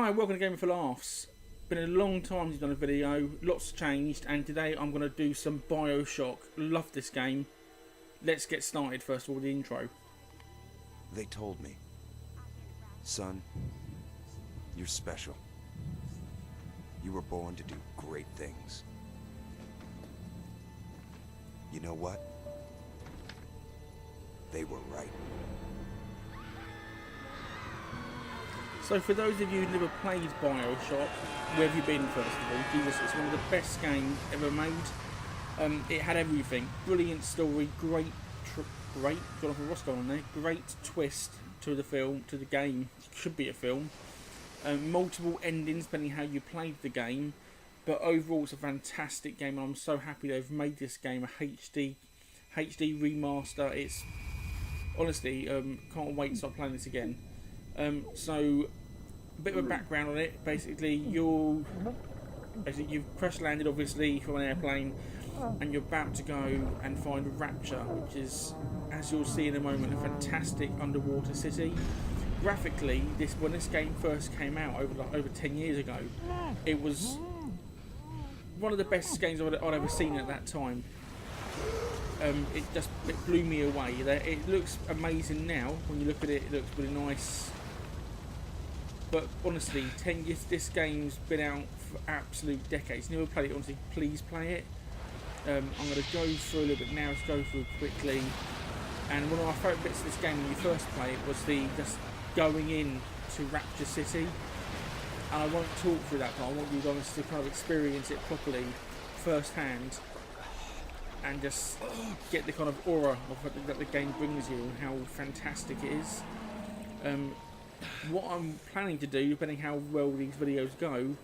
Hi, welcome to Gaming for Laughs. Been a long time since I've done a video, lots changed, and today I'm going to do some Bioshock. Love this game. Let's get started first of all with the intro. They told me, son, you're special. You were born to do great things. You know what? They were right. So for those of you who've never played Bioshock, where have you been first of all? Jesus, it's one of the best games ever made. It had everything. Brilliant story, great, Jonathan Ross going on there, great twist to the film, to the game. It should be a film. Multiple endings depending how you played the game. But overall it's a fantastic game and I'm so happy they've made this game a HD remaster. It's honestly, can't wait to start playing this again. So, a bit of a background on it. Basically, you've crash landed obviously from an airplane, and you're about to go and find Rapture, which is, as you'll see in a moment, a fantastic underwater city. Graphically, when this game first came out over 10 years ago, it was one of the best games I'd ever seen at that time. It blew me away. It looks amazing now when you look at it. It looks really nice. But honestly, 10 years, this game's been out for absolute decades. Never played it, honestly, please play it. I'm going to go through a little bit now, let's go through quickly. And one of my favourite bits of this game when you first play it was just going in to Rapture City. And I won't talk through that part, I want you guys to kind of experience it properly, firsthand. And just get the kind of aura of that the game brings you and how fantastic it is. What I'm planning to do, depending how well these videos go,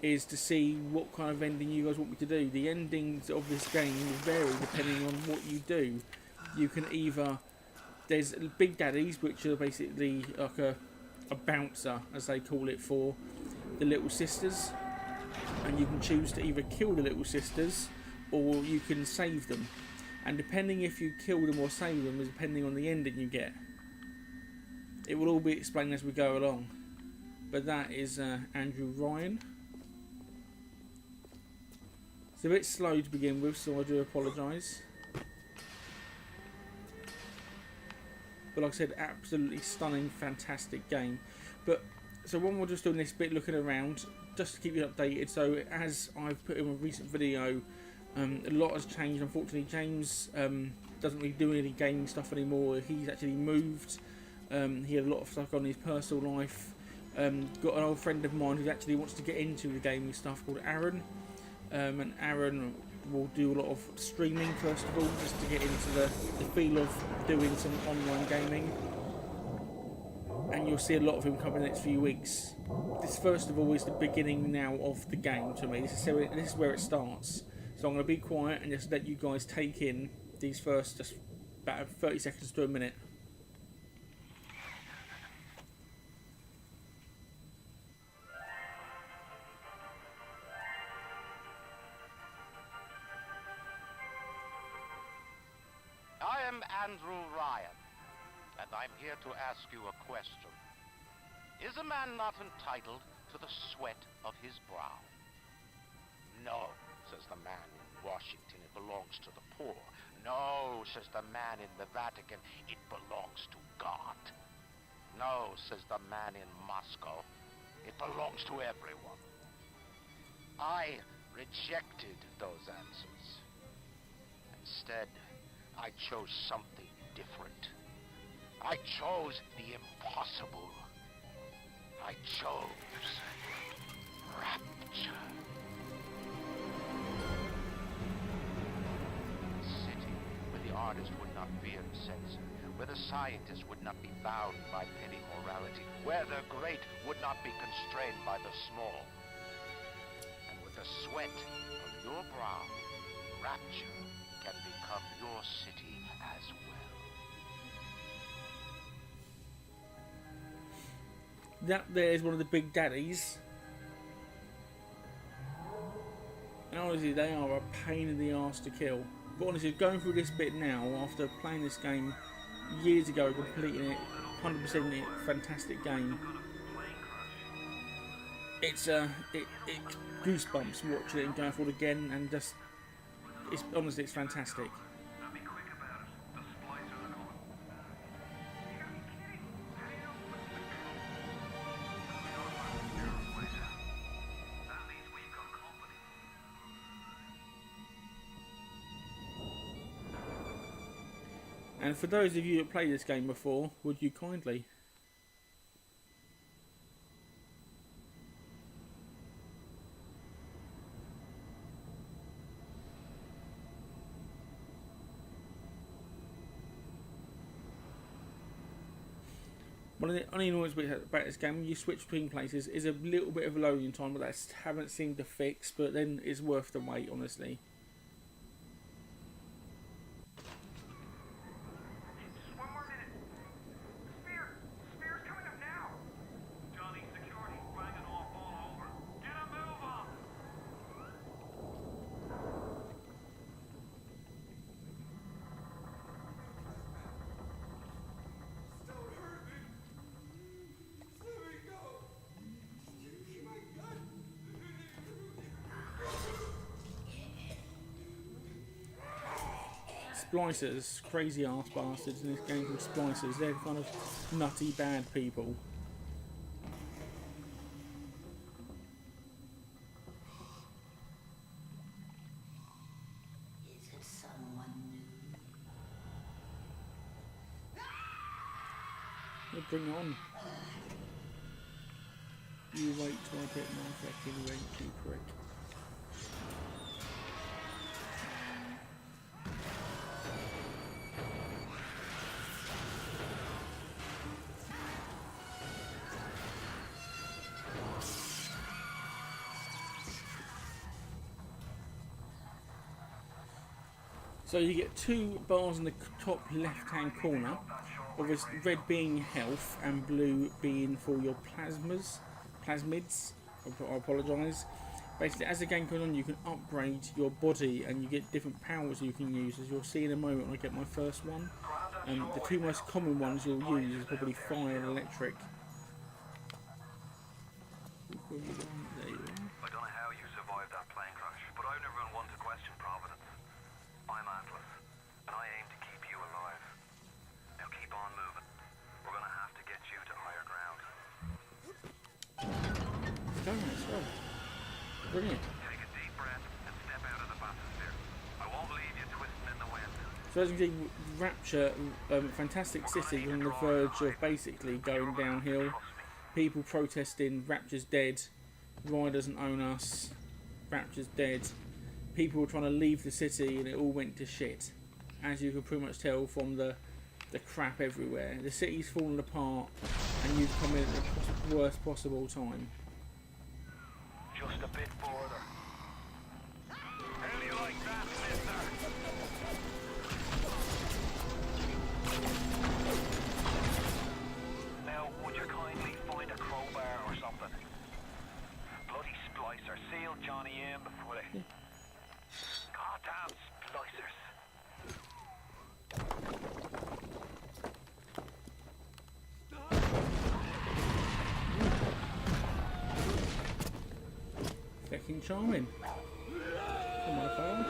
is to see what kind of ending you guys want me to do. The endings of this game will vary depending on what you do. You can either... There's Big Daddies, which are basically like a bouncer, as they call it, for the little sisters. And you can choose to either kill the little sisters, or you can save them. And depending if you kill them or save them is depending on the ending you get. It will all be explained as we go along. But that is Andrew Ryan. It's a bit slow to begin with, so I do apologise. But like I said, absolutely stunning, fantastic game. But so when we're just doing this bit, looking around, just to keep you updated. So as I've put in a recent video, a lot has changed. Unfortunately, James doesn't really do any gaming stuff anymore. He's actually moved. He had a lot of stuff on his personal life. Got an old friend of mine who actually wants to get into the gaming stuff called Aaron. And Aaron will do a lot of streaming first of all, just to get into the feel of doing some online gaming. And you'll see a lot of him coming in the next few weeks. This first of all is the beginning now of the game to me. This is where it starts. So I'm going to be quiet and just let you guys take in these first just about 30 seconds to a minute. I am Andrew Ryan, and I'm here to ask you a question. Is a man not entitled to the sweat of his brow? No, says the man in Washington, it belongs to the poor. No, says the man in the Vatican, it belongs to God. No, says the man in Moscow, it belongs to everyone. I rejected those answers. Instead, I chose something different. I chose the impossible. I chose Rapture. A city where the artist would not fear censor, where the scientist would not be bound by petty morality, where the great would not be constrained by the small. And with the sweat of your brow, Rapture can become your city as well. That there is one of the Big Daddies. And honestly, they are a pain in the arse to kill. But honestly, going through this bit now, after playing this game years ago, completing it, 100% it, fantastic game. it's it goosebumps watching it and going forward again, and just it's honestly it's fantastic. And for those of you that played this game before, would you kindly? One of the only annoying bits about this game, when you switch between places, is a little bit of a loading time, but I haven't seemed to fix, but then it's worth the wait, honestly. Splicers, crazy ass bastards in this game called Splicers. They're kind of nutty bad people. Is it someone new? Well, bring it on. You wait till I get my fucking rate, you prick. So you get two bars in the top left-hand corner, of this red being health and blue being for your plasmids. I apologise. Basically, as the game goes on, you can upgrade your body and you get different powers you can use, as you'll see in a moment when I get my first one. The two most common ones you'll use is probably fire and electric. There you are. I don't know how you survived that plane crash, but I've never been one to question Providence. I'm Atlas, and I aim to keep you alive. Now keep on moving. We're gonna have to get you to higher ground. Go, let's go. Brilliant. Take a deep breath and step out of the bathysphere. I won't leave you twisting in the wind. So as you can see, Rapture, fantastic city, on the verge of basically going downhill. People protesting, Rapture's dead, Rye doesn't own us, Rapture's dead. People were trying to leave the city and it all went to shit. As you can pretty much tell from the crap everywhere. The city's fallen apart and you've come in at the worst possible time. Just a bit further. How do you like that, mister? Now, would you kindly find a crowbar or something? Bloody splicer sealed Johnny in before they... Goddamn splicers. Fucking charming. Come on, fella.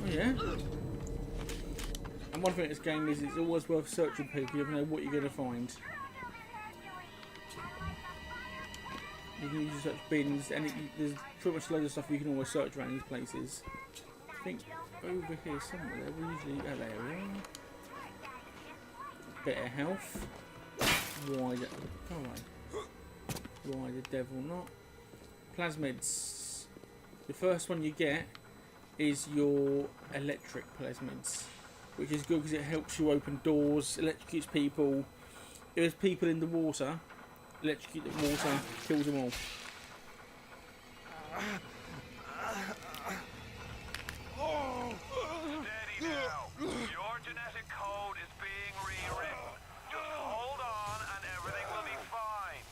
Oh yeah. And one thing in this game is it's always worth searching people. You never know what you're going to find. You can use your search bins, and there's pretty much loads of stuff you can always search around these places. I think over here somewhere we usually... Oh, there we are. Bit of health. Why the... Go away. Why the devil not? Plasmids. The first one you get is your electric plasmids, which is good because it helps you open doors, electrocutes people. If there's people in the water, electrocute the water, kills them all. Steady now. Your genetic code is being rewritten. Just hold on and everything will be fine.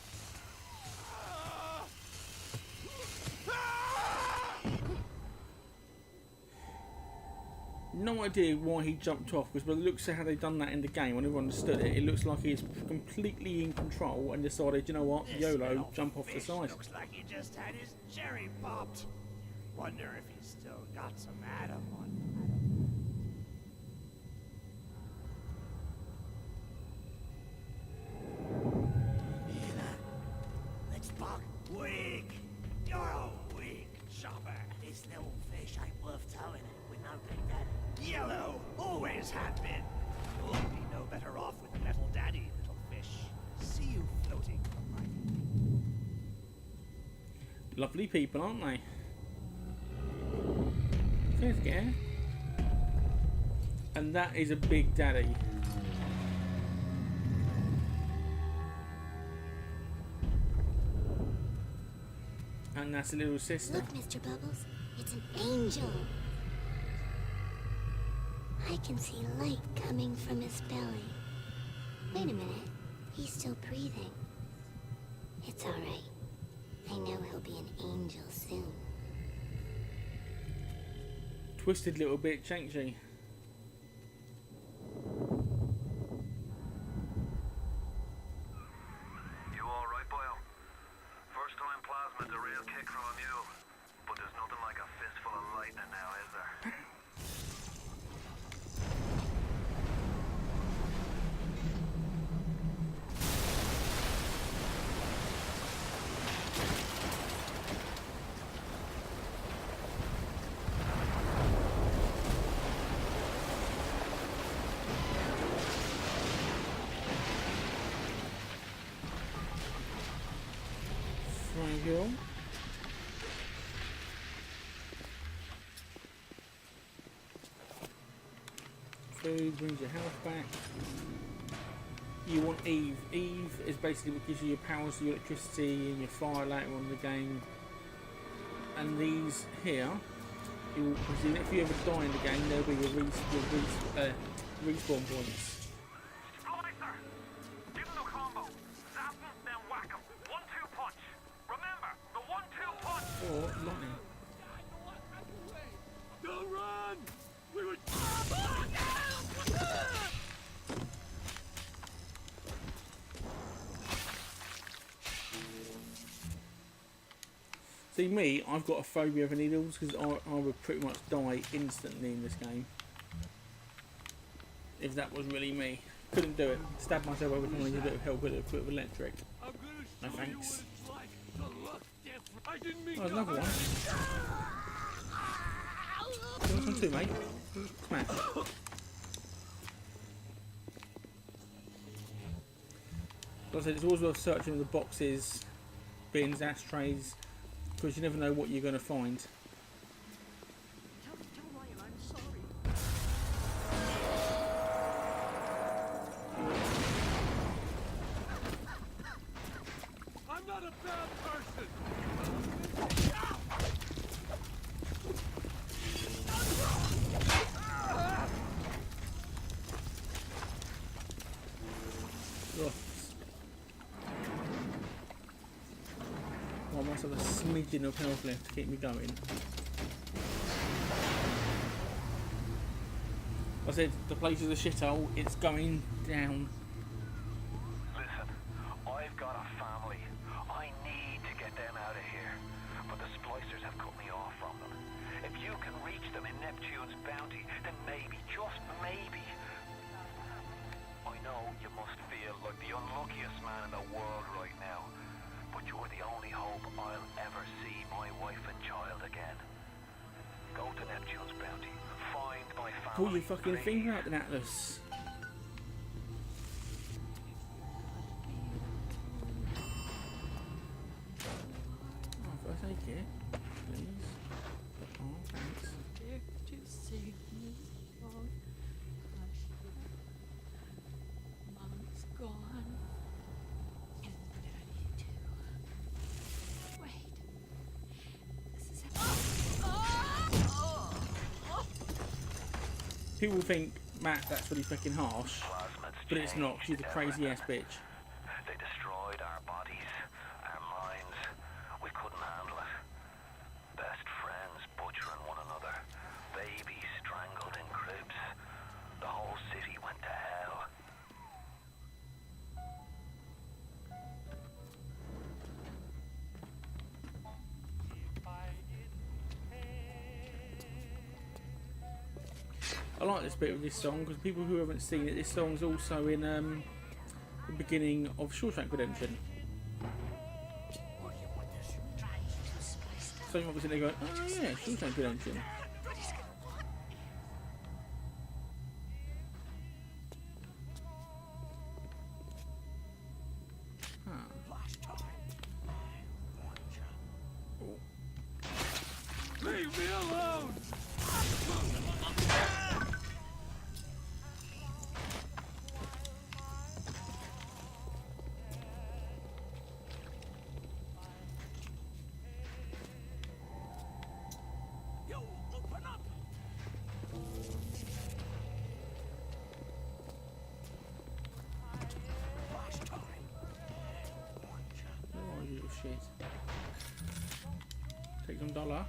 No idea why he jumped off, because by the looks of how they've done that in the game, I never understood it. It looks like he's completely in control and decided, you know what, YOLO, jump off the side. Looks like he just had his cherry popped. Wonder if he's still got some Adam on. Hear that? Let's buck. Weak. You're a weak chopper. This little fish ain't worth towing with no big daddy. Yellow always have been. You'll be no better off with a metal daddy, little fish. See you floating from my... Lovely people, aren't they? Let's get it. And that is a big daddy. And that's a little sister. Look, Mr. Bubbles, it's an angel. I can see light coming from his belly. Wait a minute, he's still breathing. It's all right. I know he'll be an angel soon. Twisted little bitch, ain't she? You alright, Boyle? First time plasma's a real kick from a mule. But there's nothing like a fistful of lightning now, is there? Triangle. Food brings your health back. You want Eve. Eve is basically what gives you your powers, your electricity, and your fire later on in the game. And these here, if you ever die in the game, there'll be your respawn points. Splicer! Give him the combo. Zap him, then whack him. 1-2 punch. Remember, the 1-2 punch. Or lightning. Don't run! We would... See me, I've got a phobia of needles because I would pretty much die instantly in this game. If that was really me. Couldn't do it. Stab myself every time I need a bit of help with a bit of electric. No thanks. Oh, there's another one. This one too, mate. Smash. Like I said, it's always worth searching the boxes, bins, ashtrays, because you never know what you're going to find. Tell Ryan I'm sorry. I'm not a bad person. Ugh. Well, I must have a smidgen of health left to keep me going. I said the place is a shithole. It's going down. Listen, I've got a family. I need to get them out of here. But the splicers have cut me off from them. If you can reach them in Neptune's bounty, then maybe, just maybe. I know you must feel like the unluckiest man in the world right now. But you're the only hope I'll ever see my wife and child again. Go to Neptune's bounty. Find my family. Pull your fucking please. finger out, then Atlas. Oh, if I take it, please. Oh, thanks. To save me from Mom's gone. And Daddy too. Wait. This is People think, Matt, that's really fucking harsh, but it's not. She's a crazy ass bitch. They destroyed our bodies, our minds. We couldn't handle it. Best friends butchering one another. Babies strangled in cribs. like this bit of this song because people who haven't seen it, this song's also in the beginning of Shawshank Redemption. So you might be sitting there going, oh yeah, Shawshank Redemption. Leave me alone! Yo, open up! Flash time. Oh, you little shit. Take some dollar.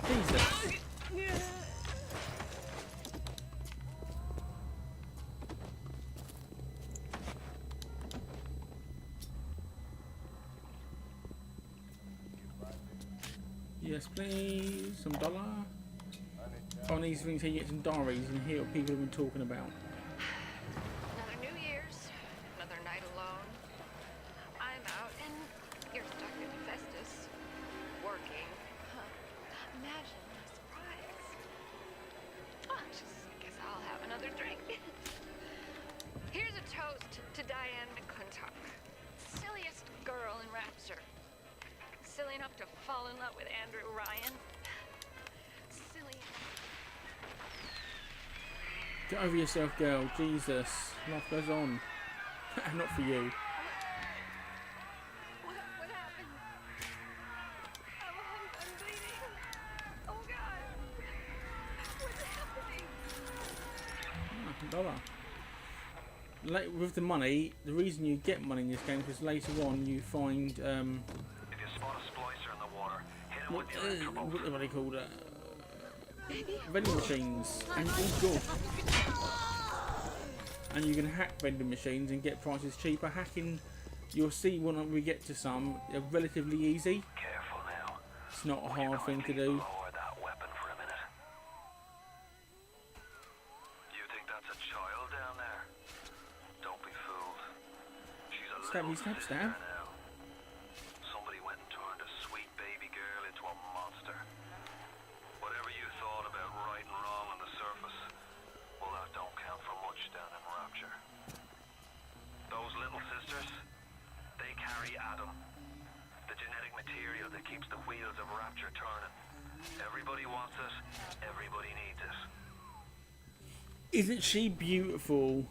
Jesus. Yes, please. Some dollar. On these things here, you get some diaries and hear what people have been talking about. Another New Year's, another night alone. I'm out and you're stuck in Festus, working. Huh. Imagine my surprise. Oh, I guess I'll have another drink. Here's a toast to Diane McClintock, silliest girl in Rapture. Silly enough to fall in love with Andrew Ryan. Silly. Get over yourself, girl. Jesus. Life goes on. Not for you. What happened? I'm bleeding. Oh God. What's happening? Dollar. With the money, the reason you get money in this game is because later on you find If you spot a splicer in the water, hit him with the electrical. what are they called? Vending machines. And oh god. And you can hack vending machines and get prices cheaper. Hacking, you'll see when we get to some, they're relatively easy. Careful now. It's not a You're hard thing going to need do. lower that weapon for a minute. You think that's a child down there? Don't be fooled. She's a Stabby, little stab, sister stab. now. Somebody went and turned a sweet baby girl into a monster. Whatever you thought about right and wrong on the surface, well, that don't count for much down in Rapture. Those little sisters, they carry Adam, the genetic material that keeps the wheels of Rapture turning. Everybody wants it, everybody needs it. Isn't she beautiful?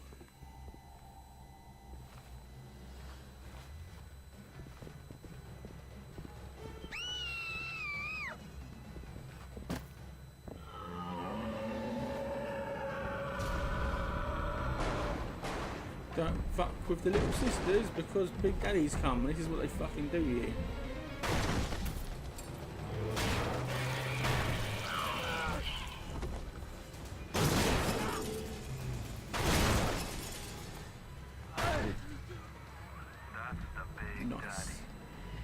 Don't fuck with the little sisters because Big Daddy's come. This is what they fucking do here. That's the big Nice. daddy.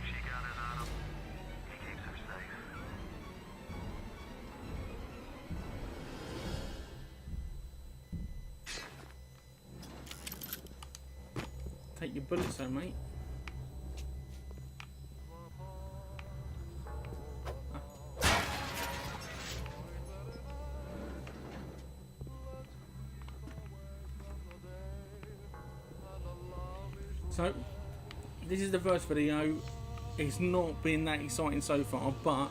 She gathers Adam, he keeps her safe. Take your bullets though, mate. So, this is the first video. It's not been that exciting so far, but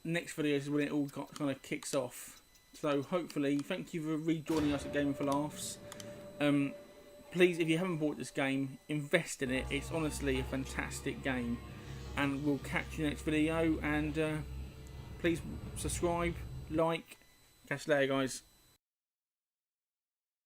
next video is when it all kind of kicks off. So, hopefully, thank you for rejoining us at Gaming for Laughs. Please, if you haven't bought this game, invest in it. It's honestly a fantastic game. And we'll catch you next video. And please subscribe, like. Catch you later, guys.